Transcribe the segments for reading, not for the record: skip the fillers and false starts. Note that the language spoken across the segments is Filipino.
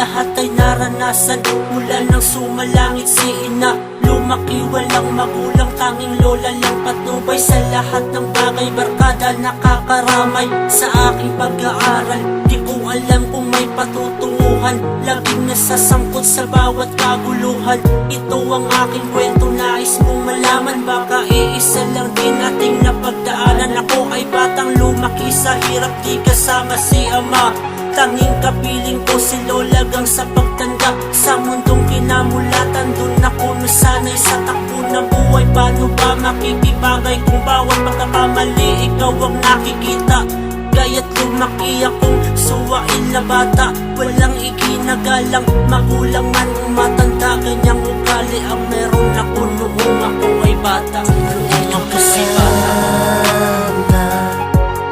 lahat ay naranasan. Mula nang sumalangit si ina, lumaki walang magulang, tanging lola lang patnubay. Sa lahat ng bagay barkada nakakaramay. Sa aking pag-aaral di ko alam kung may patutunguhan, laging nasasangkot sa bawat kaguluhan. Ito ang aking kwento, nais mong malaman, baka iisa lang din ating napagdaanan. Ako ay batang lumaki sa hirap, di kasama si ama. Tanging kapiling ko si lola gang sa pagtanda. Sa mundong kinamulatan, dun ako nasanay sa takbo ng buhay. Paano ba makikibagay kung bawat pagkakamali ikaw ang nakikita? Kaya't lumaki akong suwain na bata, walang iginagalang magulang man o matanda. Ganyang ugali ang meron ako noong ako ay bata. Noong ako ay bata.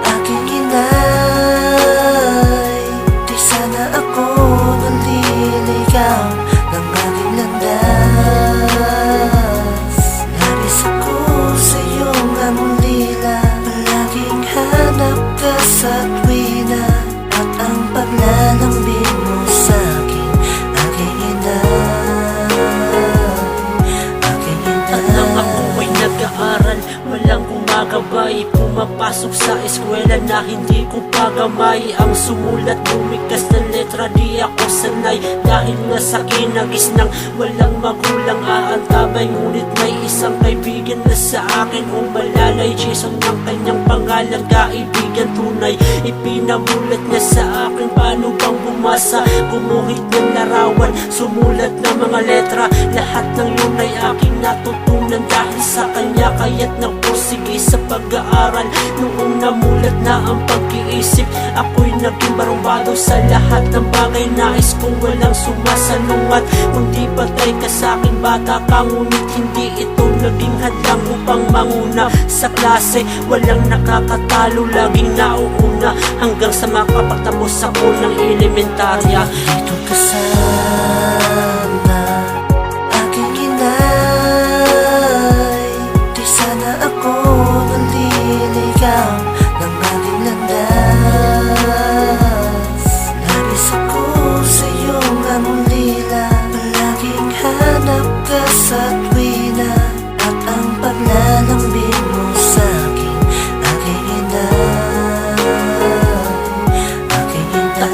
Aking inay, di sana ako naliligaw ng aking landas. Nais ako sa iyong amulila, palaging hanap ka sa tuwina, at ang paglalambing mo sa akin, aking inay, aking inay. At nang ako ay nag-aaral, walang gumagabay, pumapasok sa eskwela na hindi ko pagamay. Ang sumulat, bumikas ng letra, di ako sanay. Dahil nga sa kinagis ng walang magulang aantabay. Ngunit may isang kaibigan na sa akin umalalay. Jason ng kanyang pangalan, kaibigan tunay. Ipinamulat niya sa akin paano bang bumasa, gumuhit ng larawan, sumulat ng mga letra. Lahat ng yun ay aking natutunan dahil sa kanya. Kaya't nagpursige sa pag-aaral. Noong namulat na ang pag-iisip, ako'y naging barumbado sa lahat ng bagay. Nais kong walang sumasalungat, kundi patay ka sa aking bata ka. Ngunit hindi ito naging hadlang upang manguna sa klase. Walang nakakatalo, laging nauuna, hanggang sa makapagtapos ako ng elementarya. Dito ka sana, aking inay, di sana ako naliligaw ng aking landas. Nais ako sa iyong amulila, palaging hanap ka sa tuwina, at ang paglalambing mo sa akin, aking inay, aking inay.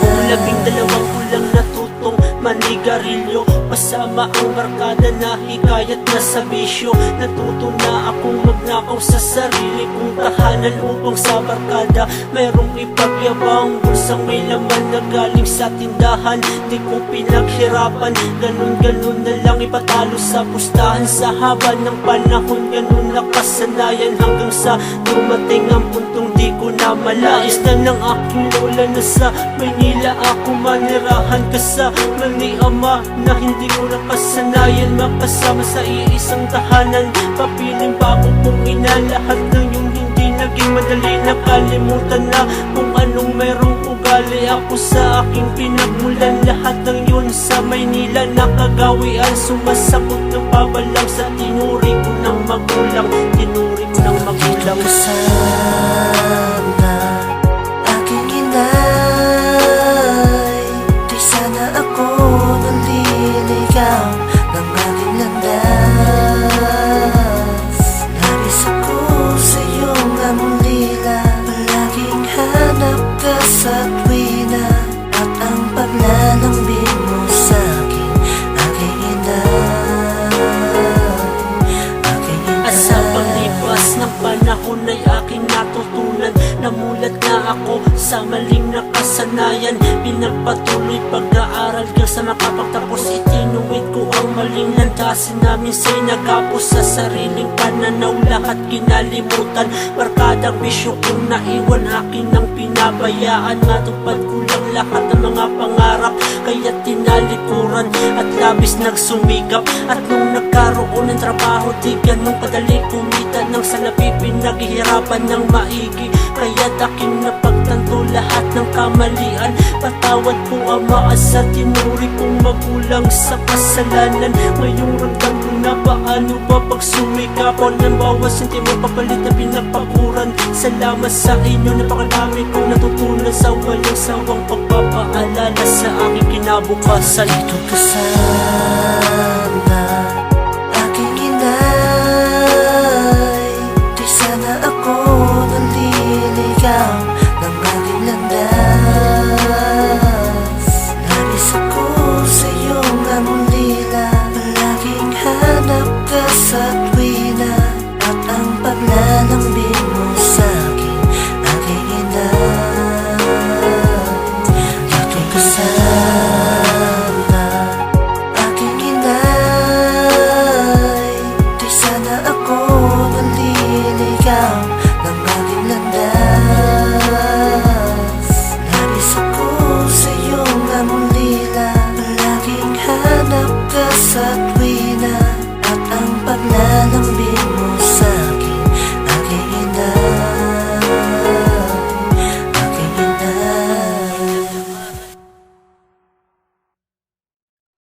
12 ko lang natutong manigarilyo, kasama ang barkada na hikayat na sa bisyo. Natuto na akong magnakaw sa sarili kong tahanan, upang sa barkada mayroong ipagyabang. Bulsang may laman na galing sa tindahan, di ko pinaghirapan. Ganun-ganun na lang ipatalo sa pustahan. Sa haba ng panahon, ganun nakasanayan, hanggang sa dumating ang puntong di ko na malais na ng aking lola na sa Maynila ako manirahan. Kasama ni ama na hindi ko nakasanayan, makasama sa iisang tahanan. Papiling bago kong ina, lahat ng yung hindi naging madali. Nakalimutan na kung anong merong ugali ako sa aking pinagmulan. Lahat ng yun sa Maynila nakagawian, sumasakot ng pabalang sa tinuri ko ng magulang. Tinuri ko ng magulang. Dito ka sana, aking inay, di sana ako naliligaw ng aking landas. Nais ako sa iyong amulila, palaging hanap ka sa tuwina, at ang paglalambing mo sa akin, aking inay, aking inay. At sa paglipas ng panahon ay aking natutunan, namulat na ako sa maling nakasanayan. Pinagpatuloy pag-aaral hanggang sa makapagtapos, itinuwid ko ang maling landasin namin. Sa'y nagapos sa sariling pananaw, lahat kinalimutan. Barkadang bisyo kong naiwan, akin ang pinabayaan. Matupad ko lang lahat ng mga pangarap, kaya tinalikuran at labis nagsumikap. At nung Nagkaroon ng trabaho, di ganun kadali kumita ng salapi, pinaghihirapan ng maigi. Kaya't aking napagtanto lahat ng kamalian. Patawad po Ama sa tinuri kong magulang sa kasalanan. Ngayong ramdam ko na paano ba pag sumikapan ng bawat sentimo papalit na pinapakuran. Salamat sa inyo, napakadami kong natutunan sa walang sawang pagpapaalala sa aking kinabukasan. Dito ka sana, aking inay. Di sana ako naliligaw ng aking landas. Nais ako sa iyong amulila, palaging hanap ka sa tuwina, at ang paglalambing mo sa akin, aking inay. Dito ka sana, aking inay. Di sana ako naliligaw ng aking landas. Nais ako sa iyong amulila, palaging hanap ka sa